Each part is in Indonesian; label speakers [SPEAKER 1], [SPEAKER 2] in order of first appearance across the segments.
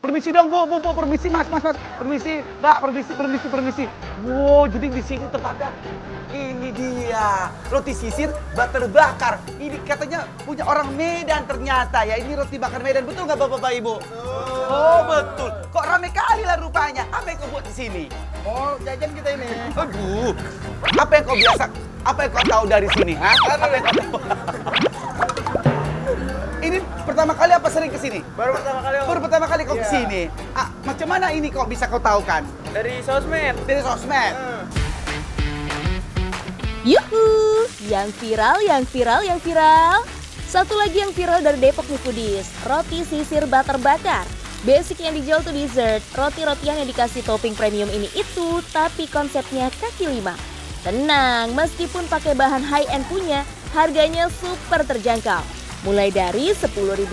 [SPEAKER 1] Permisi dong, Bu, permisi, Mas. Permisi, Mbak, permisi. Wow, jadi di sini tempatnya. Ini dia, roti sisir butter bakar. Ini katanya punya orang Medan ternyata ya. Ini roti bakar Medan, betul nggak Bapak Ibu? Oh, betul. Kok rame kali lah rupanya. Apa yang kau buat di sini?
[SPEAKER 2] Oh, jajan kita ini.
[SPEAKER 1] Aduh, apa yang kau tahu dari sini? Hah? Apa yang kau tahu? Ini pertama kali apa sering kesini?
[SPEAKER 2] Baru pertama kali.
[SPEAKER 1] Baru pertama kali kau kesini. Ah, macam mana ini kok bisa kau tahu kan?
[SPEAKER 2] Dari sosmed.
[SPEAKER 1] Dari sosmed.
[SPEAKER 3] Yuhu, yang viral. Satu lagi yang viral dari Depok nih foodies, roti sisir butter bakar. Basic yang dijual tuh dessert, roti-rotian yang dikasih topping premium ini itu, tapi konsepnya kaki lima. Tenang, meskipun pakai bahan high-end punya, harganya super terjangkau. Mulai dari Rp10.000.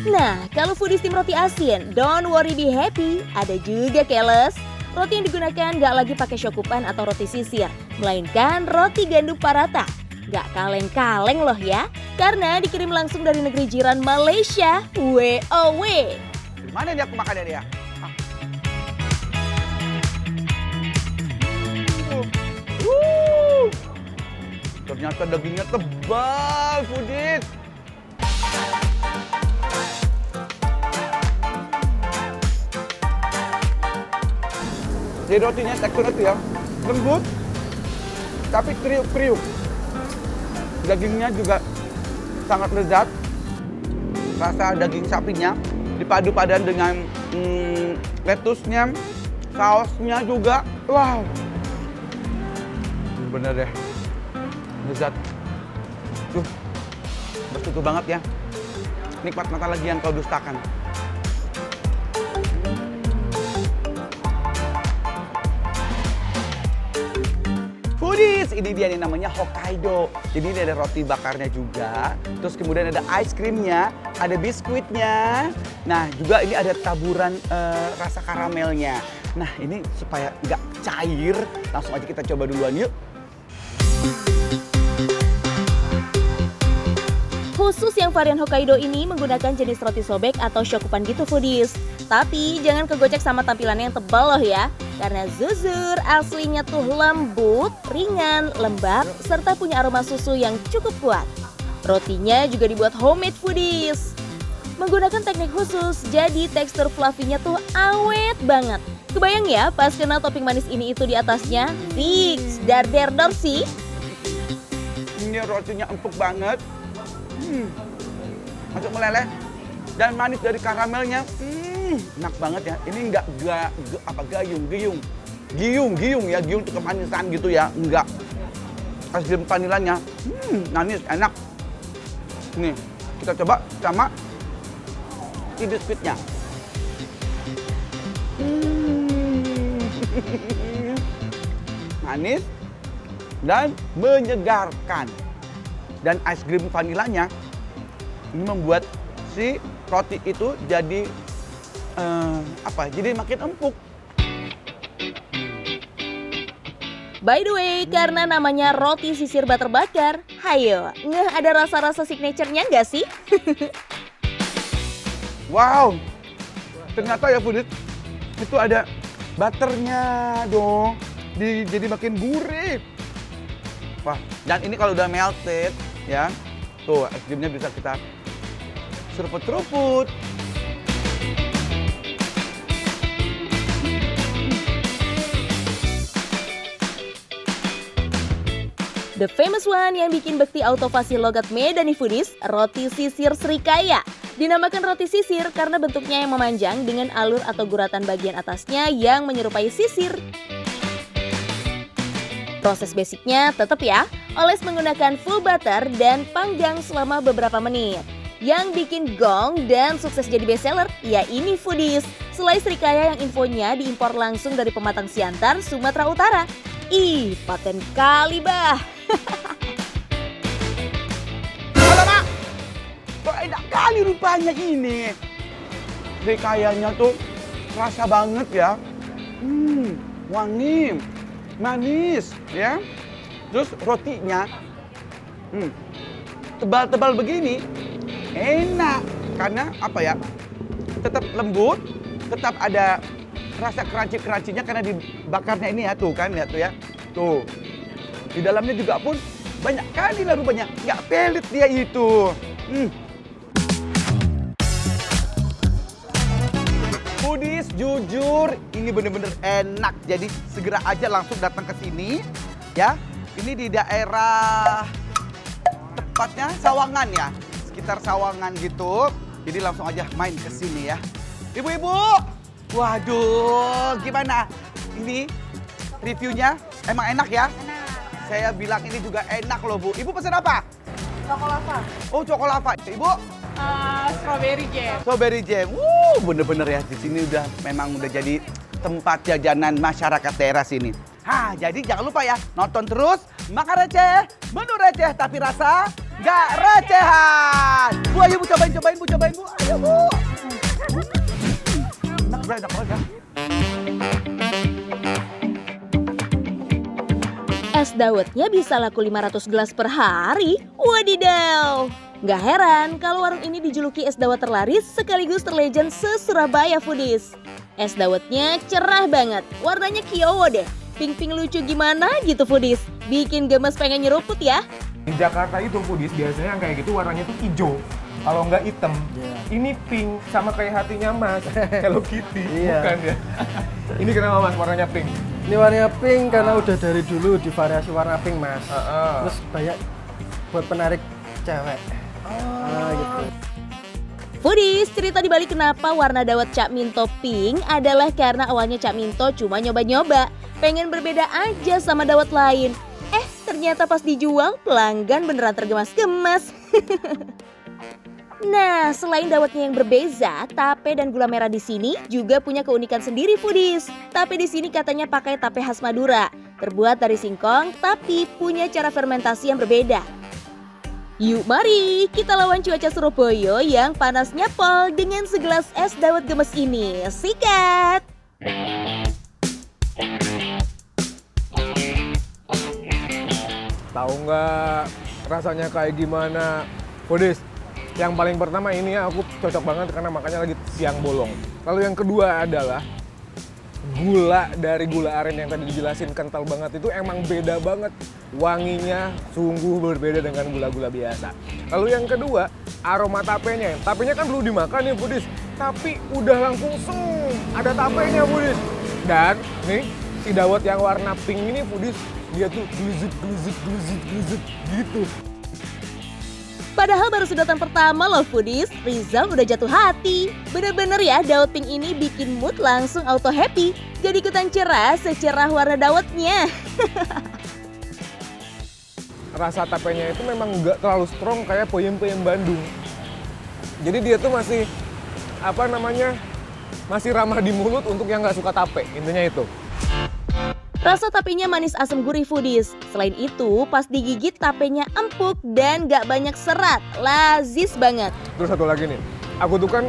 [SPEAKER 3] Nah, kalau foodies tim roti asin, don't worry be happy, ada juga keles. Roti yang digunakan nggak lagi pakai syokupan atau roti sisir, melainkan roti gandum parata. Nggak kaleng-kaleng loh ya, karena dikirim langsung dari negeri jiran Malaysia, WOW.
[SPEAKER 1] Di mana dia aku makannya dia? Ternyata dagingnya tebal, foodies. Jadi rotinya teksturnya tuh ya lembut, tapi kriuk-kriuk. Dagingnya juga sangat lezat. Rasa daging sapinya dipadu padan dengan lettuce-nya, sausnya juga. Wow, bener deh, lezat. Bersekutu banget ya. Nikmat mata lagi yang kau dustakan. Foodies, ini dia yang namanya Hokkaido. Jadi ini ada roti bakarnya juga, terus kemudian ada ice creamnya, ada biskuitnya. Nah juga ini ada taburan rasa karamelnya. Nah ini supaya nggak cair, langsung aja kita coba duluan yuk.
[SPEAKER 3] Khusus yang varian Hokkaido ini menggunakan jenis roti sobek atau shokupan gitu foodies. Tapi jangan kegocek sama tampilannya yang tebal loh ya. Karena zuzur aslinya tuh lembut, ringan, lembab, serta punya aroma susu yang cukup kuat. Rotinya juga dibuat homemade foodies. Menggunakan teknik khusus, jadi tekstur fluffy-nya tuh awet banget. Kebayang ya pas kena topping manis ini itu di atasnya? Fix, dar sih.
[SPEAKER 1] Ini rotinya empuk banget. Masuk meleleh dan manis dari karamelnya. Enak banget ya. Ini enggak giyung ya, giyung itu kemanisan gitu ya, enggak. Es krim vanilanya, manis, enak. Nih, kita coba sama biskuitnya. Manis dan menyegarkan. Dan es krim vanilanya ini membuat si roti itu jadi jadi makin empuk.
[SPEAKER 3] By the way, karena namanya roti sisir butter bakar, hayo, ada rasa-rasa signature-nya nggak sih?
[SPEAKER 1] Wow, ternyata ya foodies, itu ada butternya dong, jadi makin gurih. Wah, dan ini kalau udah melted ya, tuh es krimnya bisa kita seruput-seruput.
[SPEAKER 3] The famous one yang bikin bekti autovasi logat Medan nih foodies, roti sisir Srikaya. Dinamakan roti sisir karena bentuknya yang memanjang dengan alur atau guratan bagian atasnya yang menyerupai sisir. Proses basicnya tetap ya, oles menggunakan full butter dan panggang selama beberapa menit. Yang bikin gong dan sukses jadi bestseller, ya ini foodies. Selai Srikaya yang infonya diimpor langsung dari Pematang Siantar, Sumatera Utara. Ih, paten kali bah.
[SPEAKER 1] Alamak, kok enak kali rupanya ini. Srikayanya tuh rasa banget ya. Wangi, manis ya. Terus rotinya tebal-tebal begini enak karena apa ya? Tetap lembut, tetap ada rasa crunchy-crunchy-nya karena dibakarnya ini ya tuh kan ya tuh ya. Tuh. Di dalamnya juga pun banyak kali lah rupanya, nggak pelit dia itu. Foodies, jujur ini bener-bener enak. Jadi segera aja langsung datang ke sini ya. Ini di daerah tepatnya Sawangan ya, sekitar Sawangan gitu. Jadi langsung aja main ke sini ya. Ibu-ibu, waduh, gimana? Ini reviewnya emang enak ya?
[SPEAKER 4] Enak.
[SPEAKER 1] Saya bilang ini juga enak loh Bu. Ibu pesan apa?
[SPEAKER 4] Cokolava.
[SPEAKER 1] Oh cokolava. Ibu?
[SPEAKER 4] Strawberry jam.
[SPEAKER 1] Strawberry jam. Bener-bener ya di sini memang udah jadi tempat jajanan masyarakat daerah sini. Jadi jangan lupa ya nonton terus, makan receh, menu receh tapi rasa nggak recehan. Bu, ayo Bu cobain Bu. Ayo Bu. Enak banget ya.
[SPEAKER 3] Es dawetnya bisa laku 500 gelas per hari. Wadidaw! Nggak heran kalau warung ini dijuluki es dawet terlaris sekaligus terlegend se-Surabaya Foodies. Es dawetnya cerah banget, warnanya kiowo deh. Pink-pink lucu gimana gitu Foodies. Bikin gemes pengen nyeruput ya.
[SPEAKER 5] Di Jakarta itu Foodies biasanya yang kayak gitu warnanya tuh hijau. Kalau nggak hitam, ini pink sama kayak hatinya Mas, Hello Kitty, bukan ya? Ini kenapa Mas warnanya pink?
[SPEAKER 2] Ini warnanya pink karena udah dari dulu di variasi warna pink, Mas. Terus banyak buat penarik cewek. Gitu.
[SPEAKER 3] Foodies, cerita dibalik kenapa warna dawet Cak Minto pink adalah karena awalnya Cak Minto cuma nyoba-nyoba. Pengen berbeda aja sama dawet lain. Ternyata pas dijual, pelanggan beneran tergemas-gemas. Nah, selain dawetnya yang berbeza, tape dan gula merah di sini juga punya keunikan sendiri Foodies. Tape di sini katanya pakai tape khas Madura, terbuat dari singkong tapi punya cara fermentasi yang berbeda. Yuk mari kita lawan cuaca Surabaya yang panasnya pol dengan segelas es dawet gemes ini. Sikat!
[SPEAKER 5] Tahu nggak rasanya kayak gimana? Foodies, yang paling pertama ini ya aku cocok banget karena makannya lagi siang bolong. Lalu yang kedua adalah gula dari gula aren yang tadi dijelasin kental banget itu emang beda banget. Wanginya sungguh berbeda dengan gula-gula biasa. Lalu yang kedua, aroma tapenya. Tapenya kan belum dimakan nih Foodies, tapi udah langsung ada tapenya Foodies. Dan nih si dawet yang warna pink ini Foodies, dia tuh gluzut gitu.
[SPEAKER 3] Padahal baru sedotan pertama loh Foodies, Rizal udah jatuh hati. Bener-bener ya dawet pink ini bikin mood langsung auto happy. Jadi ikutan cerah secerah warna dawetnya.
[SPEAKER 5] Rasa tapenya itu memang nggak terlalu strong kayak peyem-peyem Bandung. Jadi dia tuh masih masih ramah di mulut untuk yang nggak suka tape, intinya itu.
[SPEAKER 3] Rasa tapenya manis asam gurih Foodies. Selain itu, pas digigit tapenya empuk dan gak banyak serat. Lazis banget.
[SPEAKER 5] Terus satu lagi nih, aku tuh kan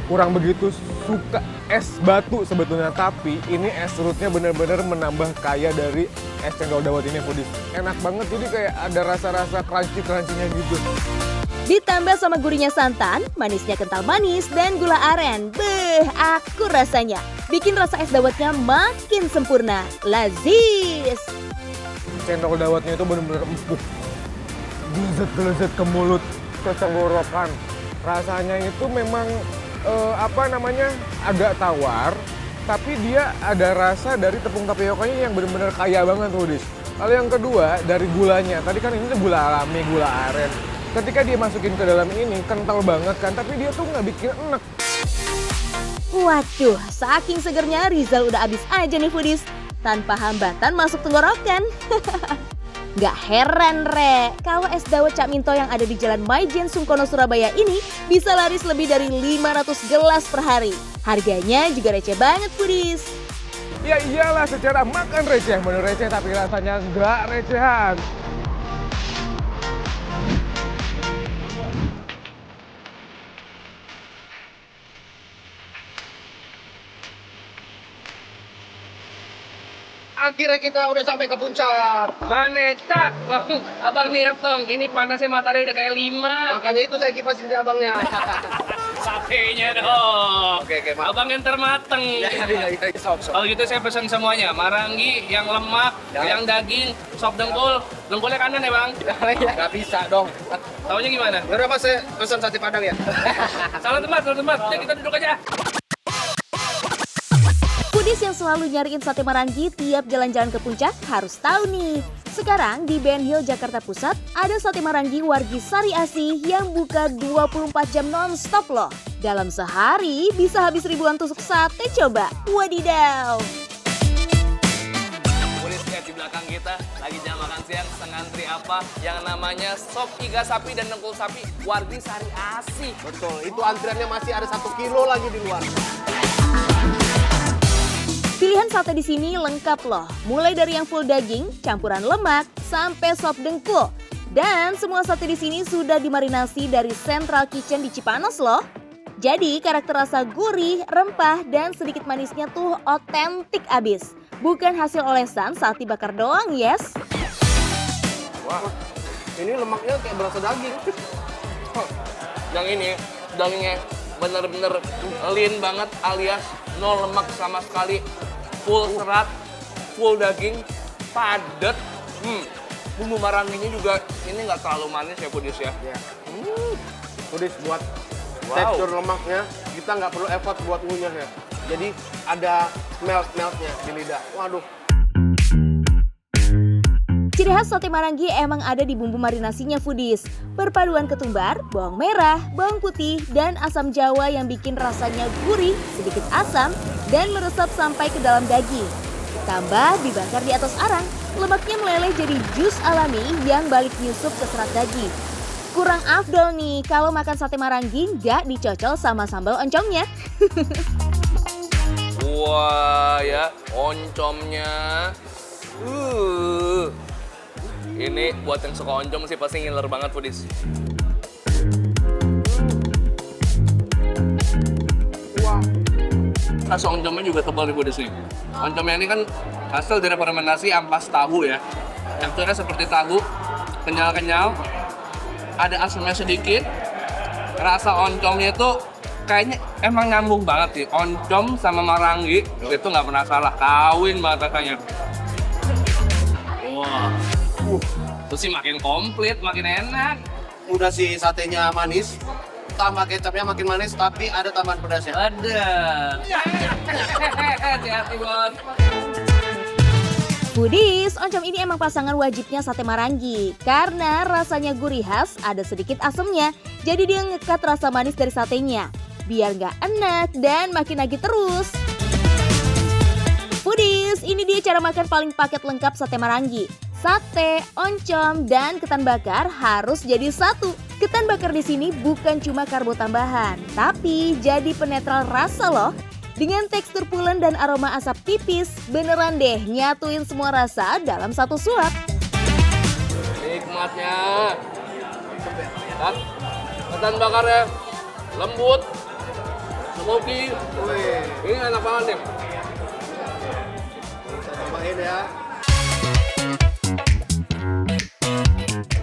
[SPEAKER 5] kurang begitu suka es batu sebetulnya, tapi ini es serutnya bener-bener menambah kaya dari es cendol dawet ini Foodies. Enak banget, jadi kayak ada rasa-rasa crunchy-crunchy-nya gitu.
[SPEAKER 3] Ditambah sama gurihnya santan, manisnya kental manis, dan gula aren. Beuh, akur rasanya. Bikin rasa es dawetnya makin sempurna. Lazis.
[SPEAKER 5] Cendol dawetnya itu bener-bener empuk. Gluzet-gluzet ke mulut, ke tenggorokan. Rasanya itu memang agak tawar, tapi dia ada rasa dari tepung tapiokanya yang bener-bener kaya banget Foodies. Lalu yang kedua, dari gulanya. Tadi kan ini gula alami, gula aren. Ketika dia masukin ke dalam ini, kental banget kan, tapi dia tuh nggak bikin enek.
[SPEAKER 3] Waduh, saking segernya Rizal udah abis aja nih Foodies. Tanpa hambatan masuk tenggorokan. Gak heran Re, kalau es dawet Cak Minto yang ada di Jalan Maijen Sungkono Surabaya ini bisa laris lebih dari 500 gelas per hari. Harganya juga receh banget Foodies.
[SPEAKER 5] Ya iyalah, secara makan receh, menu receh tapi rasanya nggak recehan.
[SPEAKER 6] Akhirnya kita udah sampai ke puncak.
[SPEAKER 7] Maneta, waktu abang lihat dong, ini panasnya matahari udah kayak 5.
[SPEAKER 6] Makanya itu saya kipasin di abangnya.
[SPEAKER 7] Satenya dong.
[SPEAKER 6] Oke, maaf.
[SPEAKER 7] Abang yang termateng.
[SPEAKER 6] Iya, sok.
[SPEAKER 7] Kalau gitu saya pesan semuanya, marangi, yang lemak, yang daging, sop dengkul. Dengkulnya kanan ya bang?
[SPEAKER 6] Gak bisa dong.
[SPEAKER 7] Taunya gimana?
[SPEAKER 6] Yaudah mas, saya pesan sate padang ya.
[SPEAKER 7] Salah tempat. Ya kita duduk aja.
[SPEAKER 3] Foodies yang selalu nyariin sate Marangi tiap jalan-jalan ke puncak harus tahu nih. Sekarang di Ben Hill Jakarta Pusat ada sate Marangi Wargi Sari Asih yang buka 24 jam non-stop loh. Dalam sehari bisa habis ribuan tusuk sate coba. Wadidaw.
[SPEAKER 7] Foodies lihat di belakang kita lagi jam makan siang sengantri apa yang namanya sop iga sapi dan dengkul sapi Wargi Sari Asih.
[SPEAKER 6] Betul, itu antriannya masih ada 1 kilo lagi di luar.
[SPEAKER 3] Pilihan sate di sini lengkap loh, mulai dari yang full daging, campuran lemak, sampai sop dengkul. Dan semua sate di sini sudah dimarinasi dari Central Kitchen di Cipanas loh. Jadi karakter rasa gurih, rempah, dan sedikit manisnya tuh otentik abis. Bukan hasil olesan saat dibakar doang, yes.
[SPEAKER 6] Wah, ini lemaknya kayak berasa daging.
[SPEAKER 7] Yang ini dagingnya bener-bener lean banget alias nol lemak sama sekali, full serat, full daging, padat. Bumbu maranginya juga ini nggak terlalu manis ya Foodies ya.
[SPEAKER 6] Foodies buat tekstur lemaknya, kita nggak perlu effort buat ngunyah ya. Jadi ada melt-meltnya di lidah. Waduh.
[SPEAKER 3] Ciri khas sate Marangi emang ada di bumbu marinasinya Foodies. Perpaduan ketumbar, bawang merah, bawang putih, dan asam jawa yang bikin rasanya gurih, sedikit asam, dan meresap sampai ke dalam daging. Tambah dibakar di atas arang, lemaknya meleleh jadi jus alami yang balik nyusup ke serat daging. Kurang afdol nih kalau makan sate Marangi nggak dicocol sama sambal oncomnya.
[SPEAKER 7] Wah ya, oncomnya. Ini buat yang suka oncom sih pasti ngiler banget Foodies.
[SPEAKER 6] Wah.
[SPEAKER 7] Rasa oncomnya juga tebal nih Foodies nih. Oncomnya ini kan hasil dari fermentasi ampas tahu ya. Teksturnya seperti tahu, kenyal-kenyal, ada asamnya sedikit. Rasa oncomnya itu kayaknya emang nyambung banget sih. Oncom sama Marangi itu nggak pernah salah, kawin banget rasanya. Wah. Terus sih makin komplit, makin enak.
[SPEAKER 6] Udah sih satenya manis, tambah kecapnya makin manis, tapi ada tambahan pedasnya.
[SPEAKER 7] Ada. Hati-hati bos.
[SPEAKER 3] Foodies, oncom ini emang pasangan wajibnya sate Marangi. Karena rasanya gurih khas, ada sedikit asamnya. Jadi dia ngekat rasa manis dari satenya. Biar nggak enak dan makin nagih terus. Foodies, ini dia cara makan paling paket lengkap sate Marangi. Sate, oncom, dan ketan bakar harus jadi satu. Ketan bakar di sini bukan cuma karbo tambahan, tapi jadi penetral rasa loh. Dengan tekstur pulen dan aroma asap tipis, beneran deh nyatuin semua rasa dalam satu suap.
[SPEAKER 7] Nikmatnya. Ketan bakarnya lembut, smoky.
[SPEAKER 6] Wih,
[SPEAKER 7] Ini enak banget nih.
[SPEAKER 6] kita cobain ya.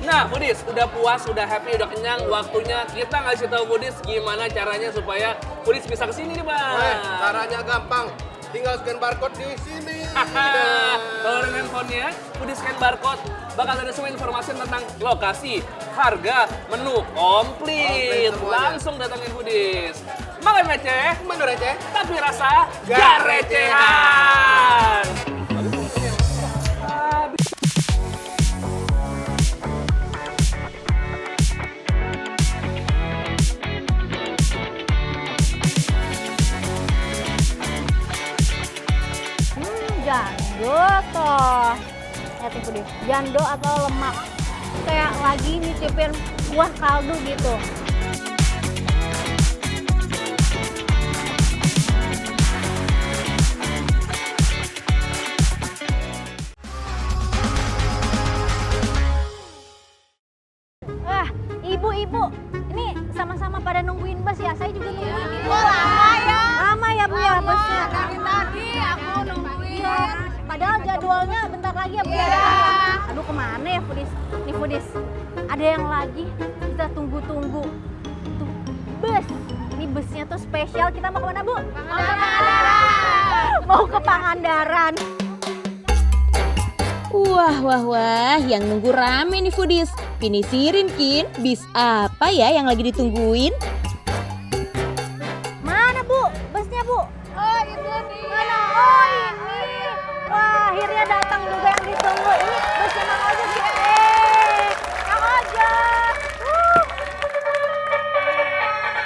[SPEAKER 7] Nah, Foodies, udah puas, udah happy, udah kenyang, waktunya kita ngasih tahu Foodies gimana caranya supaya Foodies bisa kesini nih, Bang.
[SPEAKER 6] Caranya gampang, tinggal scan barcode di sini.
[SPEAKER 7] Kalau dengan handphonenya, Foodies scan barcode, bakal ada semua informasi tentang lokasi, harga, menu, komplit.
[SPEAKER 6] Komplit semuanya.
[SPEAKER 7] Langsung datangin Foodies. Makan receh,
[SPEAKER 6] Menu receh.
[SPEAKER 7] tapi rasa gak recehan.
[SPEAKER 8] Jando toh. Lihat nih Foodies, jando atau lemak. Kayak lagi nyicipin kuah kaldu gitu. Wah, ibu-ibu, ini sama-sama pada nungguin bus ya? Saya juga nungguin nih.
[SPEAKER 4] Lama ya.
[SPEAKER 8] Lama ya Bu ya busnya.
[SPEAKER 4] Dari tadi aku nungguin.
[SPEAKER 8] Padahal jadwal lagi ya Bu ya? Aduh kemana ya Foodies? Nih Foodies, ada yang lagi kita tunggu-tunggu. Tuh, bus. Ini busnya tuh spesial. Kita mau kemana Bu? Mau ke Pangandaran.
[SPEAKER 3] Wah, yang nunggu rame nih Foodies. Pinisirin Kin, bis apa ya yang lagi ditungguin?
[SPEAKER 8] Mana Bu? Busnya Bu? Oh itu nih. Mana? Oh ini. Wah akhirnya datang juga yang ditunggu. Ini busnya Mang Ojos ya. Mang Ojos.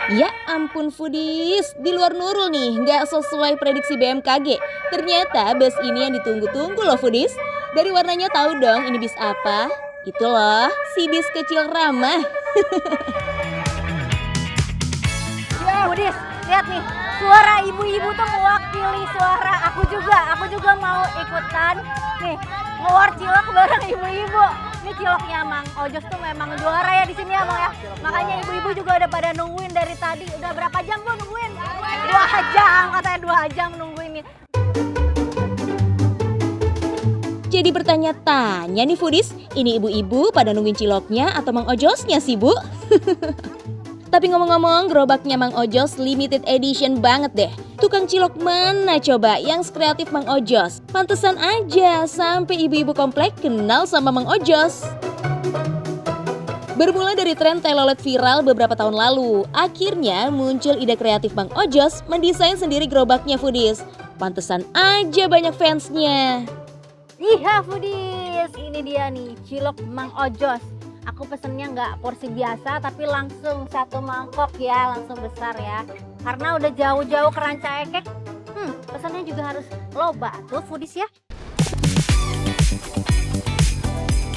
[SPEAKER 3] Ya ampun Foodies, di luar Nurul nih, nggak sesuai prediksi BMKG. Ternyata bus ini yang ditunggu-tunggu loh Foodies. Dari warnanya tahu dong ini bis apa? Itu loh, si bis kecil ramah.
[SPEAKER 8] Foodies, lihat nih. Suara ibu-ibu tuh mewakili suara aku juga mau ikutan. Nih, ngewar cilok bareng ibu-ibu. Ini ciloknya Mang Ojos tuh memang juara ya di sini ya Bang ya. Makanya ibu-ibu juga udah pada nungguin dari tadi. Udah berapa jam Bu nungguin? 2 jam, katanya 2 jam nungguin nih.
[SPEAKER 3] Jadi bertanya-tanya nih Foodies, ini ibu-ibu pada nungguin ciloknya atau Mang Ojosnya sih Bu? Tapi ngomong-ngomong, gerobaknya Mang Ojos limited edition banget deh. Tukang cilok mana coba yang sekreatif Mang Ojos? Pantesan aja sampai ibu-ibu komplek kenal sama Mang Ojos. Bermula dari tren telolet viral beberapa tahun lalu, akhirnya muncul ide kreatif Mang Ojos mendesain sendiri gerobaknya Foodies. Pantesan aja banyak fansnya.
[SPEAKER 8] Iya Foodies, ini dia nih cilok Mang Ojos. Aku pesennya nggak porsi biasa tapi langsung 1 mangkok ya, langsung besar ya. Karena udah jauh-jauh ke Rancaekek, pesannya juga harus loba tuh Foodies ya.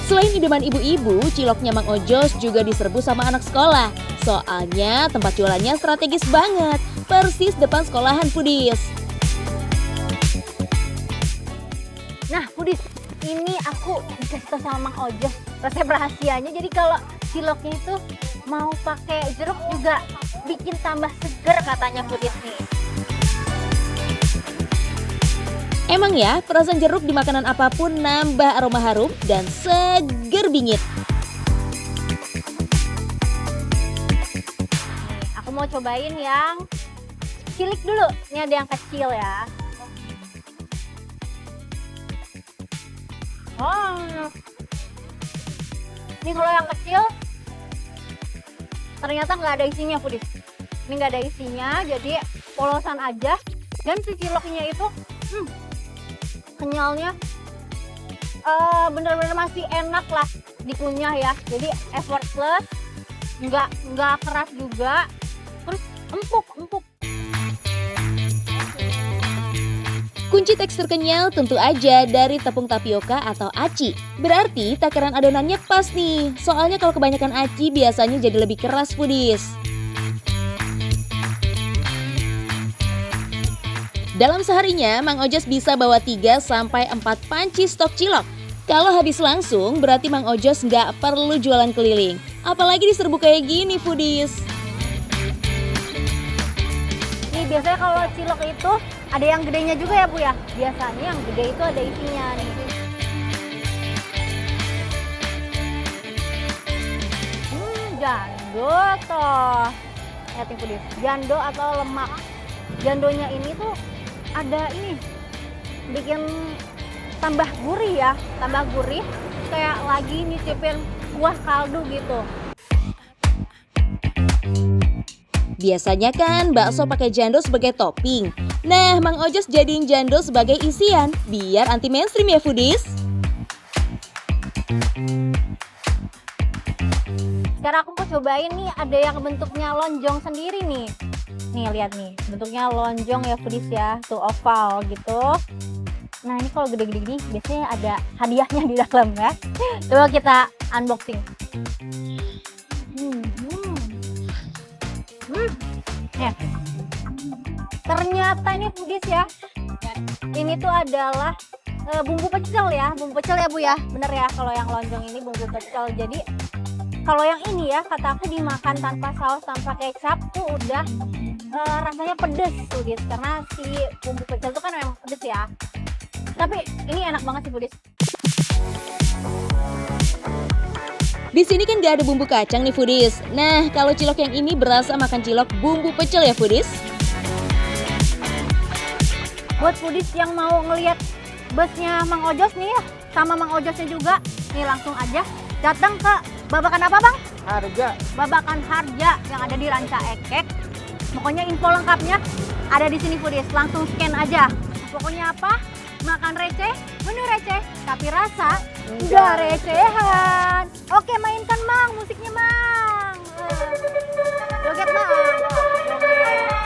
[SPEAKER 3] Selain idaman ibu-ibu, ciloknya Mang Ojos juga diserbu sama anak sekolah. Soalnya tempat jualannya strategis banget, persis depan sekolahan Foodies.
[SPEAKER 8] Nah Foodies, ini aku dikasih tau sama Mang Ojos resep rahasianya. Jadi kalau ciloknya itu mau pakai jeruk juga bikin tambah seger katanya Foodies nih.
[SPEAKER 3] Emang ya, perasan jeruk di makanan apapun nambah aroma harum dan seger bingit.
[SPEAKER 8] Aku mau cobain yang cilik dulu. Ini ada yang kecil ya. Ini kalau yang kecil ternyata nggak ada isinya Foodies. Ini nggak ada isinya, jadi polosan aja. Dan si ciloknya itu kenyalnya bener-bener masih enak lah dikunyah ya. Jadi effortless, nggak keras juga, terus empuk.
[SPEAKER 3] Kunci tekstur kenyal tentu aja dari tepung tapioka atau aci. Berarti takaran adonannya pas nih. Soalnya kalau kebanyakan aci biasanya jadi lebih keras Foodies. Dalam seharinya, Mang Ojos bisa bawa 3-4 panci stok cilok. Kalau habis langsung, berarti Mang Ojos nggak perlu jualan keliling. Apalagi diserbu kayak gini Foodies.
[SPEAKER 8] Nih biasanya kalau cilok itu ada yang gedenya juga ya Bu ya? Biasanya yang gede itu ada isinya nih. Jando toh. Lihat nih Foodies, jando atau lemak. Jandonya ini tuh ada ini, bikin tambah gurih ya. Tambah gurih, kayak lagi nyicipin kuah kaldu gitu.
[SPEAKER 3] Biasanya kan bakso pakai jando sebagai topping. Nah, Mang Ojos jadiin jando sebagai isian, biar anti mainstream ya Foodies.
[SPEAKER 8] Sekarang aku mau cobain nih, ada yang bentuknya lonjong sendiri nih. Nih lihat nih, bentuknya lonjong ya Foodies ya, tuh oval gitu. Nah ini kalau gede-gede gini biasanya ada hadiahnya di dalam ya. Coba kita unboxing. Ya. Ternyata ini Foodies ya, ini tuh adalah bumbu pecel ya, Bu ya, bener ya. Kalau yang lonjong ini bumbu pecel. Jadi kalau yang ini ya, kata aku dimakan tanpa saus, tanpa kecap tuh udah rasanya pedes tuh Foodies, karena si bumbu pecel tuh kan memang pedes ya. Tapi ini enak banget sih Foodies.
[SPEAKER 3] Di sini kan gak ada bumbu kacang nih foodies. Nah, kalau cilok yang ini berasa makan cilok bumbu pecel ya foodies.
[SPEAKER 8] Buat foodies yang mau ngelihat busnya Mang Ojos nih ya, sama Mang Ojosnya juga, nih langsung aja datang ke Babakan apa Bang?
[SPEAKER 2] Harga.
[SPEAKER 8] Babakan Harja yang ada di Ranca Ekek. Pokoknya info lengkapnya ada di sini foodies, langsung scan aja. Pokoknya apa? Makan receh, menu receh, tapi rasa nggak recehan. Oke, mainkan Mang, musiknya Mang. Joget Mang. Joget Mang.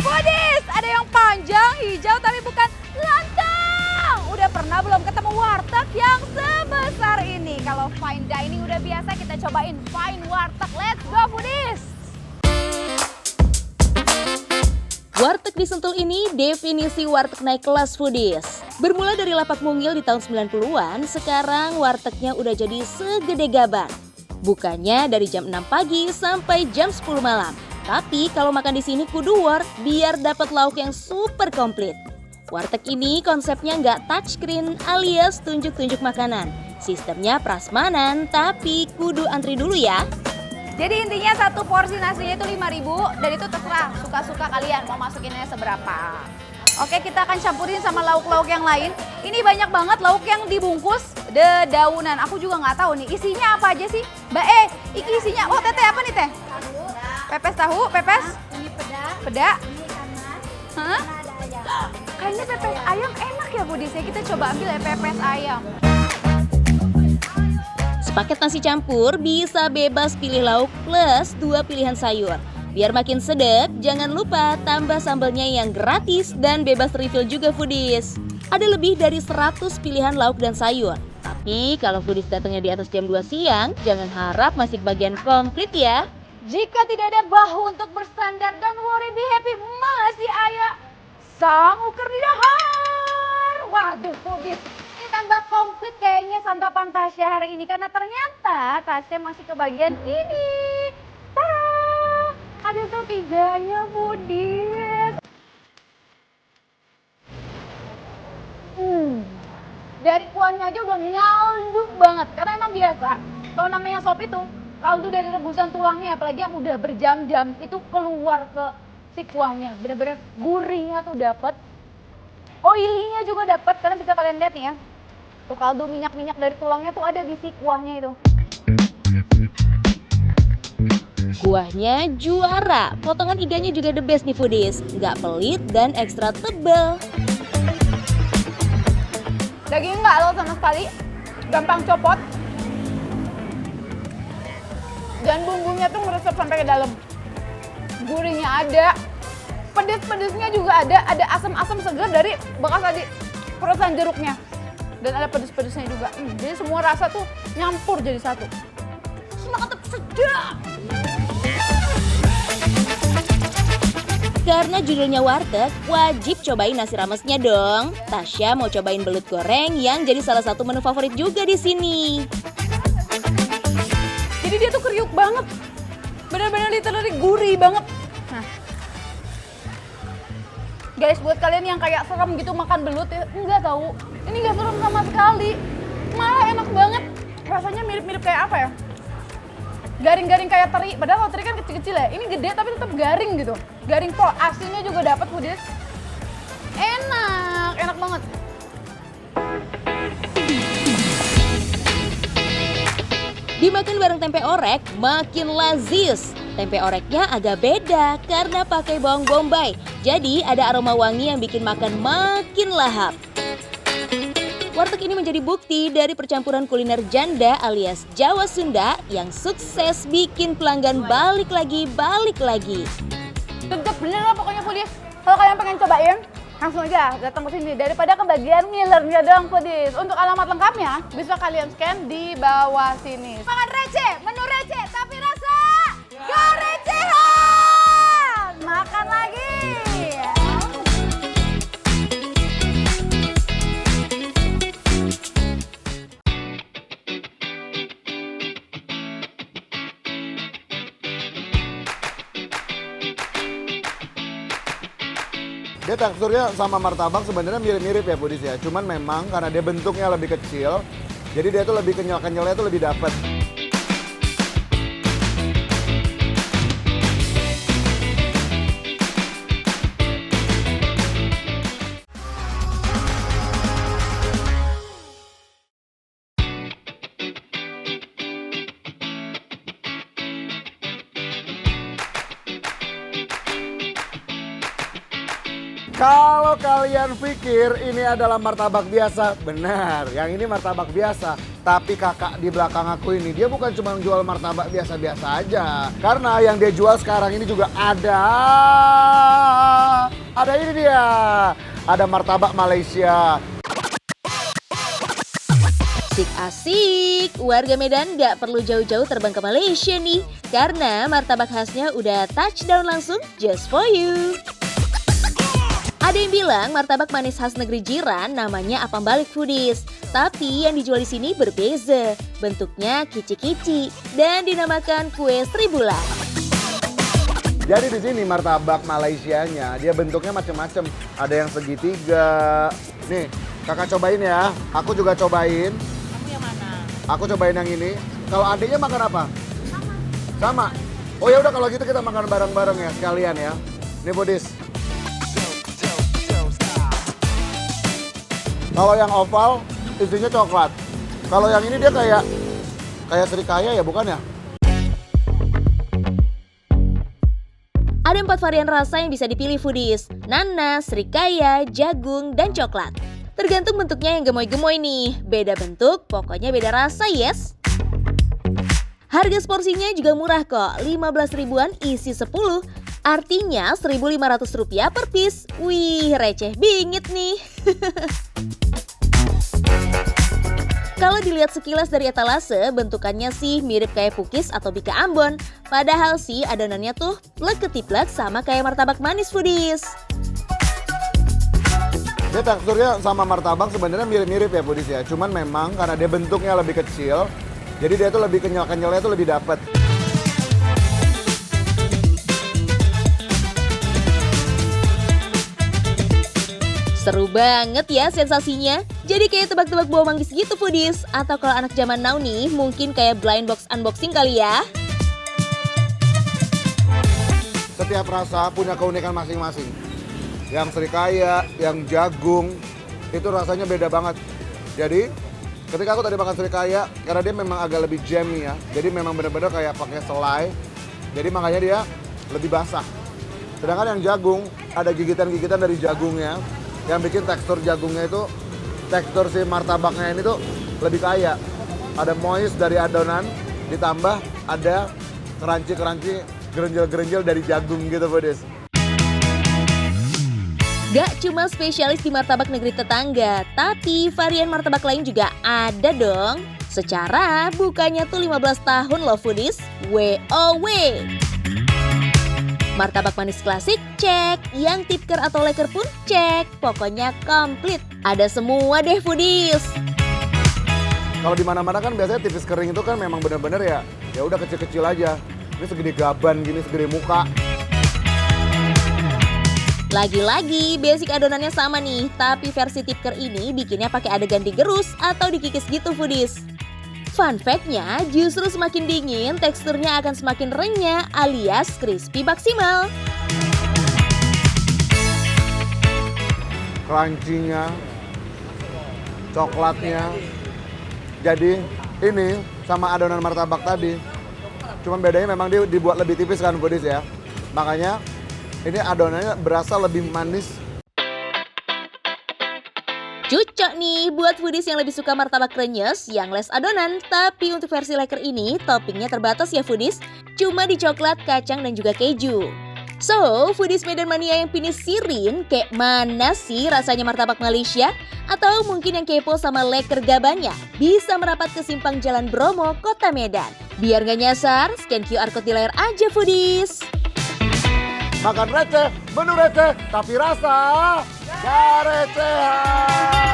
[SPEAKER 4] Foodies, ada yang panjang, hijau tapi bukan lontong. Udah pernah belum ketemu warteg yang sebesar ini? Kalau fine dining udah biasa, kita cobain fine warteg. Let's go foodies!
[SPEAKER 3] Warteg di Sentul ini definisi warteg naik kelas foodies. Bermula dari lapak mungil di tahun 90-an, sekarang wartegnya udah jadi segede gaban. Bukannya dari jam 6 pagi sampai jam 10 malam. Tapi kalau makan di sini kudu war biar dapat lauk yang super komplit. Warteg ini konsepnya nggak touchscreen alias tunjuk-tunjuk makanan. Sistemnya prasmanan tapi kudu antri dulu ya.
[SPEAKER 4] Jadi intinya satu porsi nasinya itu 5.000 dan itu terserah suka-suka kalian mau masukinnya seberapa. Oke, kita akan campurin sama lauk-lauk yang lain. Ini banyak banget lauk yang dibungkus dedaunan. Aku juga nggak tahu nih isinya apa aja sih. Mbak iki isinya, oh teteh apa nih teh? Pepes tahu, pepes?
[SPEAKER 8] Ini peda.
[SPEAKER 4] Peda?
[SPEAKER 8] Ini ikan.
[SPEAKER 4] Hah? Kayaknya pepes ayam enak ya Budis ya. Kita coba ambil ya pepes ayam.
[SPEAKER 3] Sepaket nasi campur bisa bebas pilih lauk plus 2 pilihan sayur. Biar makin sedap, jangan lupa tambah sambalnya yang gratis dan bebas refill juga foodies. Ada lebih dari 100 pilihan lauk dan sayur. Tapi kalau foodies datangnya di atas jam 2 siang, jangan harap masih bagian komplit ya.
[SPEAKER 4] Jika tidak ada bahu untuk bersandar, don't worry, be happy, masih ada sang uker di dahar. Waduh, foodies, ini tambah komplit kayaknya santapan Tasya hari ini karena ternyata Tasya masih kebagian ini. Tada! Ada setiganya, foodies. Dari kuahnya aja udah nyalduk banget karena emang biasa. Kalau namanya sop itu kaldu dari rebusan tulangnya, apalagi yang udah berjam-jam itu keluar ke si kuahnya, bener-bener gurihnya tuh dapet, oilinya juga dapet, karena bisa kalian lihat nih ya, tuh kaldu minyak-minyak dari tulangnya tuh ada di si kuahnya itu.
[SPEAKER 3] Kuahnya juara, potongan iganya juga the best nih foodies, nggak pelit dan ekstra tebal.
[SPEAKER 4] Daging nggak lo sama sekali, gampang copot. Dan bumbunya tuh meresap sampai ke dalam. Gurihnya ada, pedes-pedesnya juga ada asam-asam segar dari bekas tadi peresan jeruknya. Dan ada pedes-pedesnya juga. Jadi semua rasa tuh nyampur jadi satu. Mantap sedap.
[SPEAKER 3] Karena judulnya warteg, wajib cobain nasi ramesnya dong. Tasya mau cobain belut goreng yang jadi salah satu menu favorit juga di sini.
[SPEAKER 4] Jadi dia tuh kriuk banget. Bener-bener literally gurih banget. Nah. Guys, buat kalian yang kayak serem gitu makan belut ya, enggak tahu. Ini enggak serem sama sekali. Malah enak banget. Rasanya mirip-mirip kayak apa ya? Garing-garing kayak teri. Padahal kalau teri kan kecil-kecil ya. Ini gede tapi tetap garing gitu. Garing pol. Asinnya juga dapat foodies. Enak, enak banget.
[SPEAKER 3] Dimakan bareng tempe orek makin lazis. Tempe oreknya agak beda karena pakai bawang bombay. Jadi ada aroma wangi yang bikin makan makin lahap. Warteg ini menjadi bukti dari percampuran kuliner janda alias Jawa Sunda yang sukses bikin pelanggan balik lagi.
[SPEAKER 4] Tetep bener lah pokoknya foodies. Kalau kalian pengen cobain, langsung aja datang ke sini daripada kebagian ngilernya doang foodies. Untuk alamat lengkapnya bisa kalian scan di bawah sini. Makan receh, menu receh tapi rasa gak recehan. Makan lagi.
[SPEAKER 9] Dia teksturnya sama martabak sebenarnya mirip-mirip ya Foodies ya. Cuman memang karena dia bentuknya lebih kecil, jadi dia tuh lebih kenyal-kenyalnya tuh lebih dapet. Kalau kalian pikir ini adalah martabak biasa, benar. Yang ini martabak biasa. Tapi kakak di belakang aku ini, dia bukan cuma jual martabak biasa-biasa aja. Karena yang dia jual sekarang ini juga ada ini dia. Ada martabak Malaysia.
[SPEAKER 3] Asik-asik, warga Medan nggak perlu jauh-jauh terbang ke Malaysia nih. Karena martabak khasnya udah touchdown langsung just for you. Ada yang bilang martabak manis khas negeri jiran namanya apam balik Foodies. Tapi yang dijual di sini berbeza. Bentuknya kici-kici dan dinamakan kue Seribulan.
[SPEAKER 9] Jadi di sini martabak Malaysianya dia bentuknya macam-macam. Ada yang segitiga. Nih, kakak cobain ya. Aku juga cobain.
[SPEAKER 8] Kamu yang mana?
[SPEAKER 9] Aku cobain yang ini. Kalau adiknya makan apa? Sama. Oh ya udah kalau gitu kita makan bareng-bareng ya sekalian ya. Nih Foodies. Kalau yang oval isinya coklat. Kalau yang ini dia kayak serikaya ya bukan ya?
[SPEAKER 3] Ada 4 varian rasa yang bisa dipilih Foodies. Nanas, serikaya, jagung, dan coklat. Tergantung bentuknya yang gemoy-gemoy nih. Beda bentuk, pokoknya beda rasa yes. Harga seporsinya juga murah kok. 15 ribuan isi 10. Artinya Rp1.500 per piece. Wih, receh bingit nih. Kalau dilihat sekilas dari etalase, bentukannya sih mirip kayak pukis atau bika Ambon. Padahal sih adonannya tuh plek-ketiplek sama kayak martabak manis Foodies.
[SPEAKER 9] Dia teksturnya sama martabak sebenarnya mirip-mirip ya Foodies ya. Cuman memang karena dia bentuknya lebih kecil, jadi dia tuh lebih kenyal-kenyalnya tuh lebih dapet.
[SPEAKER 3] Seru banget ya sensasinya. Jadi kayak tebak-tebak buah manggis gitu Foodies. Atau kalau anak zaman now nih mungkin kayak blind box unboxing kali ya.
[SPEAKER 9] Setiap rasa punya keunikan masing-masing. Yang serikaya, yang jagung, itu rasanya beda banget. Jadi ketika aku tadi makan serikaya, karena dia memang agak lebih jammy ya. Jadi memang benar-benar kayak pakai selai. Jadi makanya dia lebih basah. Sedangkan yang jagung, ada gigitan-gigitan dari jagungnya. Yang bikin tekstur jagungnya itu, tekstur si martabaknya ini tuh lebih kaya. Ada moist dari adonan, ditambah ada crunchy-crunchy, gerenjel-gerenjel dari jagung gitu Foodies.
[SPEAKER 3] Gak cuma spesialis di martabak negeri tetangga, tapi varian martabak lain juga ada dong. Secara bukanya tuh 15 tahun loh Foodies, WOW. Martabak manis klasik, cek. Yang tipker atau leker pun cek. Pokoknya komplit. Ada semua deh Foodies.
[SPEAKER 9] Kalau di mana-mana kan biasanya tipis kering itu kan memang benar-benar ya udah kecil-kecil aja. Ini segede gaban gini, segede muka.
[SPEAKER 3] Lagi-lagi basic adonannya sama nih, tapi versi tipker ini bikinnya pakai adegan digerus atau dikikis gitu Foodies. Fun fact-nya, justru semakin dingin teksturnya akan semakin renyah alias crispy maksimal.
[SPEAKER 9] Crunchy-nya, coklatnya. Jadi ini sama adonan martabak tadi. Cuman bedanya memang dia dibuat lebih tipis kan Foodies ya. Makanya ini adonannya berasa lebih manis.
[SPEAKER 3] Cocok nih buat Foodies yang lebih suka martabak krenyes yang less adonan. Tapi untuk versi leker ini toppingnya terbatas ya Foodies. Cuma di coklat, kacang, dan juga keju. So, Foodies Medan Mania yang pinisirin, kayak mana sih rasanya martabak Malaysia? Atau mungkin yang kepo sama leker gabannya? Bisa merapat ke simpang Jalan Bromo, Kota Medan. Biar gak nyasar, scan QR Code di layar aja Foodies.
[SPEAKER 9] Makan receh, menu receh, tapi rasa gak recehan.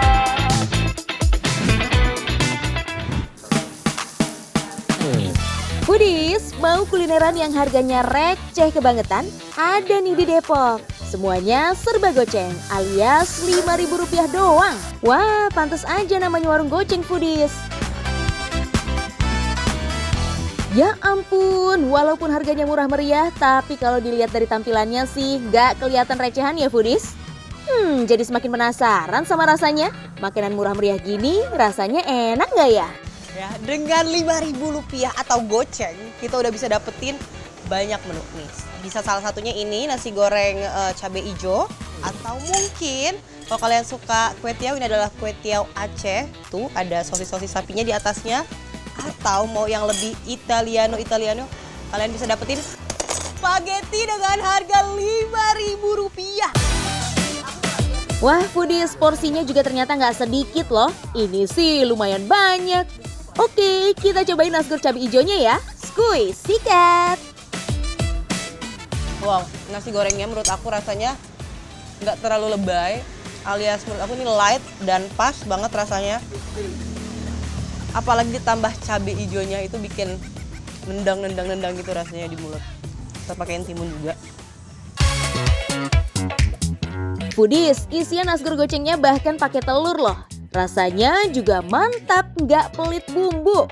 [SPEAKER 3] Foodies, mau kulineran yang harganya receh kebangetan? Ada nih di Depok. Semuanya serba goceng alias Rp5.000 doang. Wah, pantas aja namanya warung goceng foodies. Ya ampun, walaupun harganya murah meriah, tapi kalau dilihat dari tampilannya sih nggak kelihatan recehan ya foodies. Jadi semakin penasaran sama rasanya. Makanan murah meriah gini rasanya enak nggak ya?
[SPEAKER 10] Ya, dengan Rp5.000 atau goceng, kita udah bisa dapetin banyak menu nih. Bisa salah satunya ini nasi goreng cabai hijau, atau mungkin kalau kalian suka kue tiaw, ini adalah kue tiaw Aceh. Tuh ada sosis-sosis sapinya di atasnya. Atau mau yang lebih Italiano, kalian bisa dapetin spaghetti dengan harga Rp5.000.
[SPEAKER 3] Wah foodies, porsinya juga ternyata nggak sedikit loh. Ini sih lumayan banyak. Oke, kita cobain nasgor cabai hijaunya ya. Skuy, sikat.
[SPEAKER 10] Wow, nasi gorengnya menurut aku rasanya nggak terlalu lebay. Alias menurut aku ini light dan pas banget rasanya. Apalagi ditambah cabai hijaunya itu bikin nendang gitu rasanya di mulut. Kita pakein timun juga.
[SPEAKER 3] Foodies, isian nasgor gocengnya bahkan pakai telur loh. Rasanya juga mantap, nggak pelit bumbu.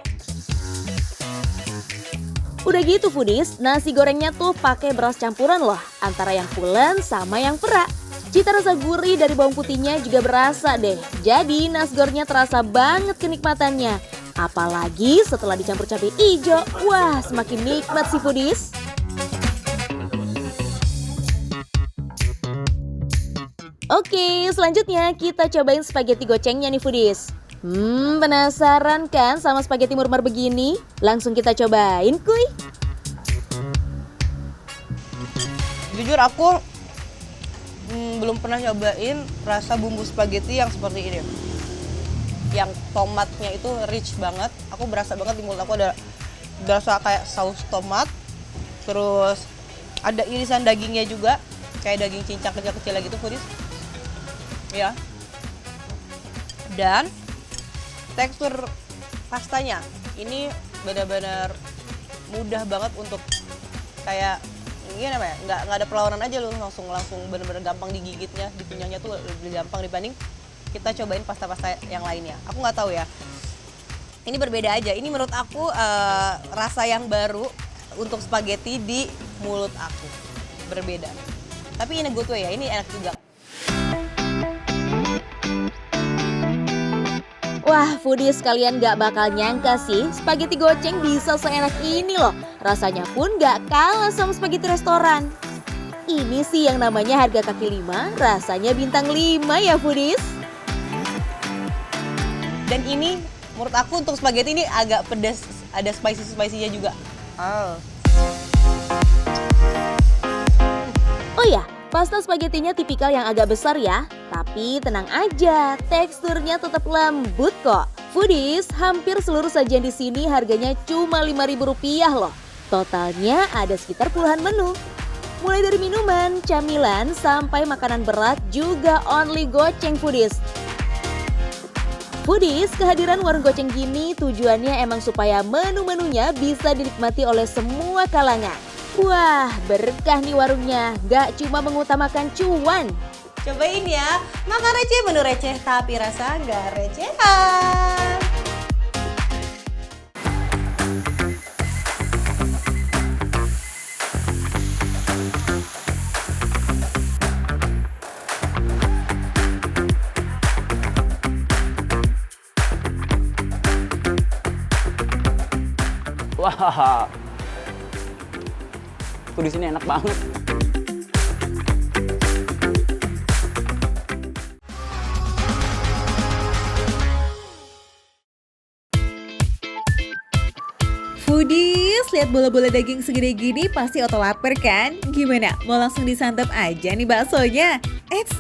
[SPEAKER 3] Udah gitu foodies, nasi gorengnya tuh pakai beras campuran loh, antara yang pulen sama yang perak. Cita rasa gurih dari bawang putihnya juga berasa deh. Jadi nasgornya terasa banget kenikmatannya. Apalagi setelah dicampur cabai hijau. Wah, semakin nikmat sih foodies. Oke, selanjutnya kita cobain spaghetti gocengnya nih foodies. Penasaran kan sama spaghetti murmur begini? Langsung kita cobain kuy.
[SPEAKER 10] Jujur aku belum pernah nyobain rasa bumbu spaghetti yang seperti ini. Yang tomatnya itu rich banget. Aku berasa banget di mulut aku ada berasa kayak saus tomat. Terus ada irisan dagingnya juga, kayak daging cincang kecil-kecil gitu foodies. Ya. Dan tekstur pastanya ini benar-benar mudah banget untuk kayak ini namanya nggak ada perlawanan aja loh, langsung benar-benar gampang digigitnya, dikunyahnya tuh lebih gampang dibanding kita cobain pasta-pasta yang lainnya. Aku nggak tahu ya, ini berbeda aja. Ini menurut aku rasa yang baru untuk spaghetti di mulut aku, berbeda. Tapi ini good way ya, ini enak juga.
[SPEAKER 3] Wah foodies, kalian gak bakal nyangka sih spaghetti goceng bisa seenak ini loh. Rasanya pun gak kalah sama spaghetti restoran. Ini sih yang namanya harga kaki 5, rasanya bintang 5 ya foodies.
[SPEAKER 10] Dan ini menurut aku untuk spaghetti ini agak pedas, ada spicy-nya juga.
[SPEAKER 3] Oh ya, pasta spagettinya tipikal yang agak besar ya. Tapi tenang aja, teksturnya tetap lembut kok. Foodies, hampir seluruh sajian di sini harganya cuma Rp5.000 loh. Totalnya ada sekitar puluhan menu. Mulai dari minuman, camilan, sampai makanan berat juga only goceng foodies. Foodies, kehadiran warung goceng gini tujuannya emang supaya menu-menunya bisa dinikmati oleh semua kalangan. Wah, berkah nih warungnya, gak cuma mengutamakan cuan.
[SPEAKER 10] Cobain ya, makan receh menu receh tapi rasa nggak recehan.
[SPEAKER 11] Wah, tuh di sini enak banget.
[SPEAKER 12] Foodies, lihat bola-bola daging segede gini pasti auto lapar kan? Gimana? Mau langsung disantap aja nih baksonya?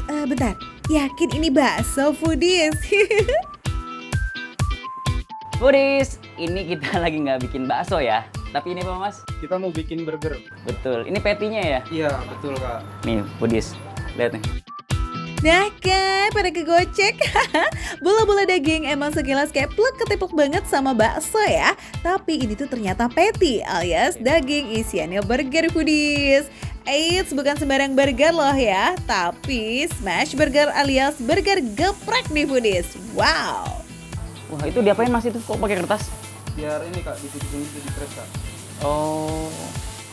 [SPEAKER 12] Bentar. Yakin ini bakso foodies?
[SPEAKER 11] Foodies, ini kita lagi nggak bikin bakso ya. Tapi ini apa mas?
[SPEAKER 2] Kita mau bikin burger.
[SPEAKER 11] Betul, ini patty-nya ya?
[SPEAKER 2] Iya, betul kak.
[SPEAKER 11] Nih, Foodies, lihat nih.
[SPEAKER 12] Nah kan, pada kegocek. Bola-bola daging emang sekilas kayak plek ketepuk banget sama bakso ya. Tapi ini tuh ternyata patty alias daging isiannya burger foodies. Eits, bukan sembarang burger loh ya, tapi smash burger alias burger geprek nih foodies. Wow.
[SPEAKER 11] Wah, itu diapain Mas itu? Kok pakai kertas?
[SPEAKER 2] Biar ini Kak, di sini di press Kak.
[SPEAKER 11] Oh,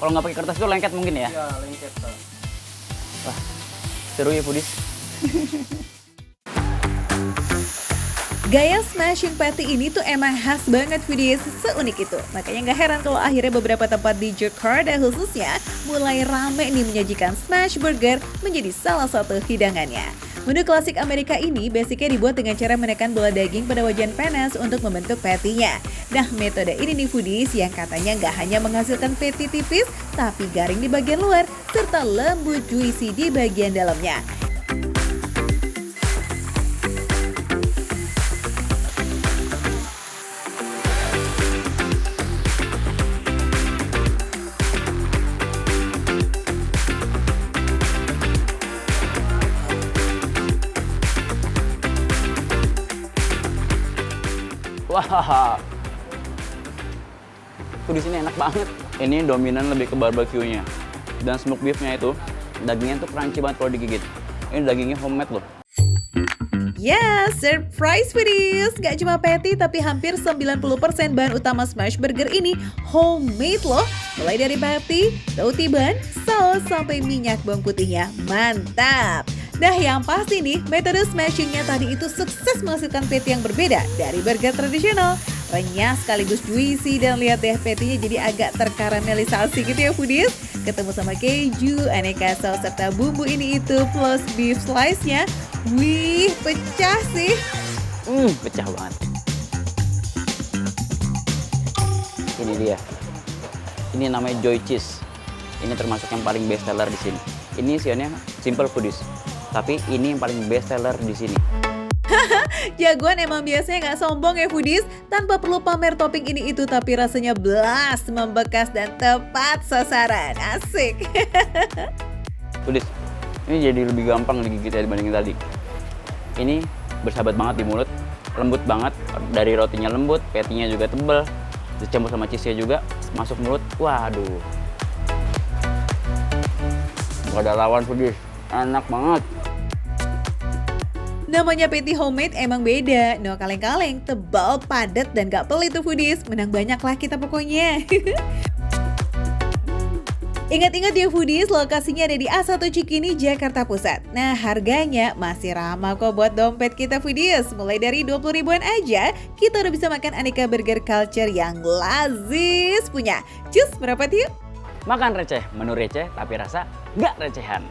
[SPEAKER 11] kalau nggak pakai kertas itu lengket mungkin ya?
[SPEAKER 2] Iya, lengket Kak.
[SPEAKER 11] Wah, seru ya foodies.
[SPEAKER 12] Gaya smashing patty ini tuh emang khas banget foodies, seunik itu. Makanya nggak heran kalau akhirnya beberapa tempat di Jakarta khususnya mulai rame nih menyajikan smash burger menjadi salah satu hidangannya. Menu klasik Amerika ini basicnya dibuat dengan cara menekan bola daging pada wajan panas untuk membentuk patty-nya. Nah, metode ini nih foodies yang katanya nggak hanya menghasilkan patty tipis, tapi garing di bagian luar, serta lembut juicy di bagian dalamnya.
[SPEAKER 11] Wah, di sini enak banget. Ini dominan lebih ke barbeque-nya. Dan smoke beef-nya itu, dagingnya tuh crunchy banget kalau digigit. Ini dagingnya homemade loh.
[SPEAKER 12] Ya, surprise foodies! Gak cuma patty tapi hampir 90% bahan utama smash burger ini homemade loh. Mulai dari patty, roti bun, saus, sampai minyak bawang putihnya. Mantap! Nah yang pasti nih, metode smashingnya tadi itu sukses menghasilkan patty yang berbeda dari burger tradisional. Renyah sekaligus juicy dan lihat deh patty-nya jadi agak terkaramelisasi gitu ya foodies. Ketemu sama keju, aneka saus serta bumbu ini itu plus beef slice-nya. Wih, pecah sih.
[SPEAKER 11] Pecah banget. Ini dia. Ini namanya Joy Cheese. Ini termasuk yang paling best seller di sini. Ini isiannya simple foodies. Tapi ini yang paling best seller di sini.
[SPEAKER 12] Jagoan emang biasanya nggak sombong ya foodies, tanpa perlu pamer topping ini itu tapi rasanya blas, membekas dan tepat sasaran. Asik.
[SPEAKER 11] Foodies, ini jadi lebih gampang digigit dibandingin tadi. Ini bersahabat banget di mulut, lembut banget. Dari rotinya lembut, patty-nya juga tebal, dicampur sama cheese-nya juga masuk mulut. Waduh. Gak ada lawan foodies, enak banget.
[SPEAKER 12] Namanya patty homemade emang beda, no kaleng-kaleng, tebal, padat, dan gak pelit tuh foodies. Menang banyak lah kita pokoknya. Ingat-ingat ya foodies, lokasinya ada di A1 Cikini, Jakarta Pusat. Nah harganya masih ramah kok buat dompet kita foodies. Mulai dari 20 ribuan aja, kita udah bisa makan aneka burger culture yang lazis punya. Cus, merapat yuk!
[SPEAKER 11] Makan receh, menu receh, tapi rasa nggak recehan.